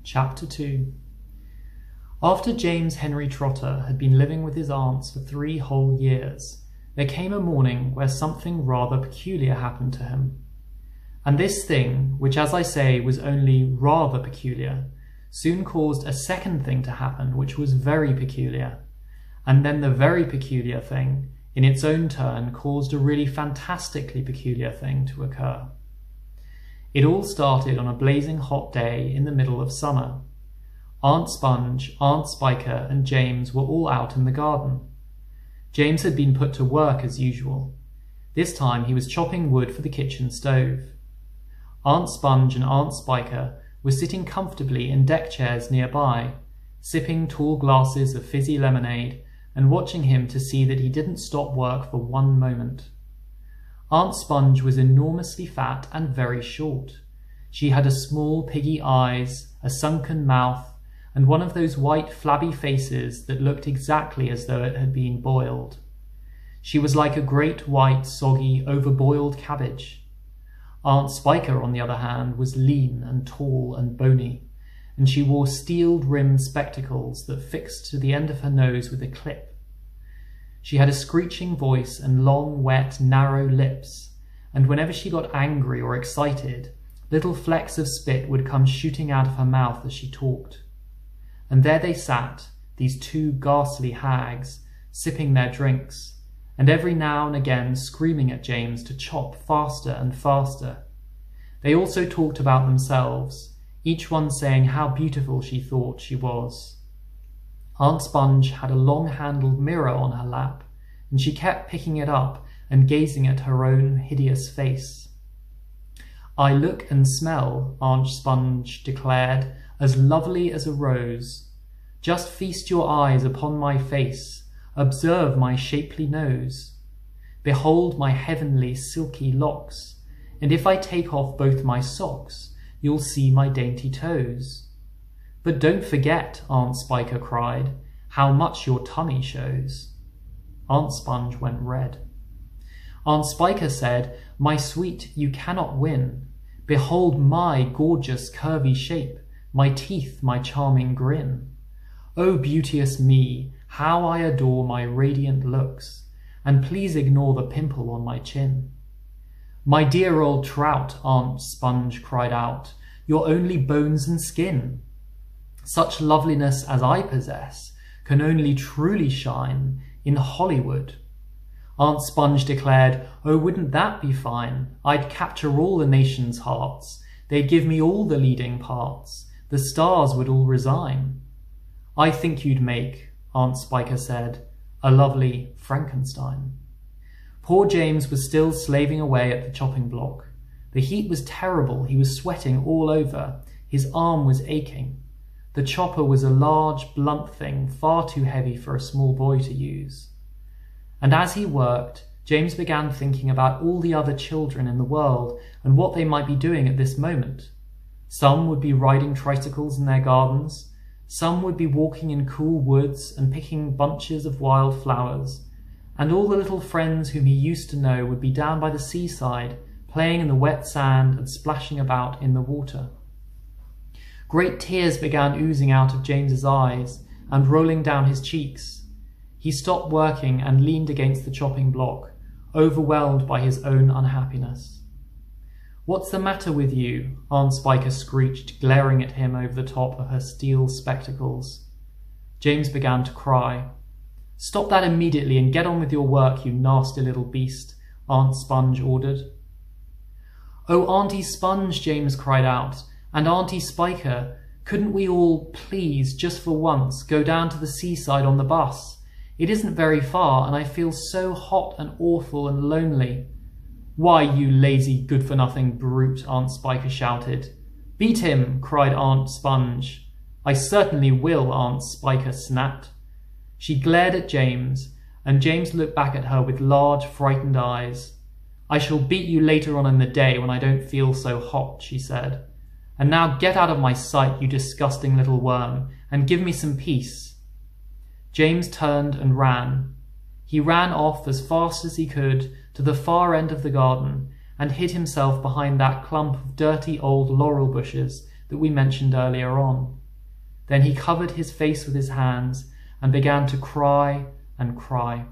Chapter 2. After James Henry Trotter had been living with his aunts for 3 whole years, there came a morning where something rather peculiar happened to him. And this thing, which as I say was only rather peculiar, soon caused a second thing to happen which was very peculiar, and then the very peculiar thing, in its own turn, caused a really fantastically peculiar thing to occur. It all started on a blazing hot day in the middle of summer. Aunt Sponge, Aunt Spiker, and James were all out in the garden. James had been put to work as usual. This time he was chopping wood for the kitchen stove. Aunt Sponge and Aunt Spiker were sitting comfortably in deck chairs nearby, sipping tall glasses of fizzy lemonade and watching him to see that he didn't stop work for one moment. Aunt Sponge was enormously fat and very short. She had a small piggy eyes, a sunken mouth, and one of those white flabby faces that looked exactly as though it had been boiled. She was like a great white soggy overboiled cabbage. Aunt Spiker, on the other hand, was lean and tall and bony, and she wore steel-rimmed spectacles that fixed to the end of her nose with a clip. She had a screeching voice and long, wet, narrow lips, and whenever she got angry or excited, little flecks of spit would come shooting out of her mouth as she talked. And there they sat, these 2 ghastly hags, sipping their drinks, and every now and again screaming at James to chop faster and faster. They also talked about themselves, each one saying how beautiful she thought she was. Aunt Sponge had a long-handled mirror on her lap, and she kept picking it up and gazing at her own hideous face. "I look and smell," Aunt Sponge declared, "as lovely as a rose. Just feast your eyes upon my face, observe my shapely nose. Behold my heavenly silky locks, and if I take off both my socks, you'll see my dainty toes. But don't forget," Aunt Spiker cried, "how much your tummy shows." Aunt Sponge went red. Aunt Spiker said, "My sweet, you cannot win. Behold my gorgeous curvy shape, my teeth, my charming grin. Oh, beauteous me, how I adore my radiant looks, and please ignore the pimple on my chin." "My dear old trout," Aunt Sponge cried out, "you're only bones and skin. Such loveliness as I possess can only truly shine in Hollywood." Aunt Sponge declared, "Oh, wouldn't that be fine? I'd capture all the nation's hearts. They'd give me all the leading parts. The stars would all resign." "I think you'd make," Aunt Spiker said, "a lovely Frankenstein." Poor James was still slaving away at the chopping block. The heat was terrible. He was sweating all over. His arm was aching. The chopper was a large, blunt thing, far too heavy for a small boy to use. And as he worked, James began thinking about all the other children in the world and what they might be doing at this moment. Some would be riding tricycles in their gardens. Some would be walking in cool woods and picking bunches of wild flowers. And all the little friends whom he used to know would be down by the seaside, playing in the wet sand and splashing about in the water. Great tears began oozing out of James's eyes and rolling down his cheeks. He stopped working and leaned against the chopping block, overwhelmed by his own unhappiness. "What's the matter with you?" Aunt Spiker screeched, glaring at him over the top of her steel spectacles. James began to cry. "Stop that immediately and get on with your work, you nasty little beast," Aunt Sponge ordered. "Oh, Auntie Sponge," James cried out, "and Auntie Spiker, couldn't we all, please, just for once, go down to the seaside on the bus? It isn't very far, and I feel so hot and awful and lonely." "Why, you lazy, good-for-nothing brute," Aunt Spiker shouted. "Beat him," cried Aunt Sponge. "I certainly will," Aunt Spiker snapped. She glared at James, and James looked back at her with large, frightened eyes. "I shall beat you later on in the day when I don't feel so hot," she said. "And now get out of my sight, you disgusting little worm, and give me some peace." James turned and ran. He ran off as fast as he could to the far end of the garden and hid himself behind that clump of dirty old laurel bushes that we mentioned earlier on. Then he covered his face with his hands and began to cry and cry.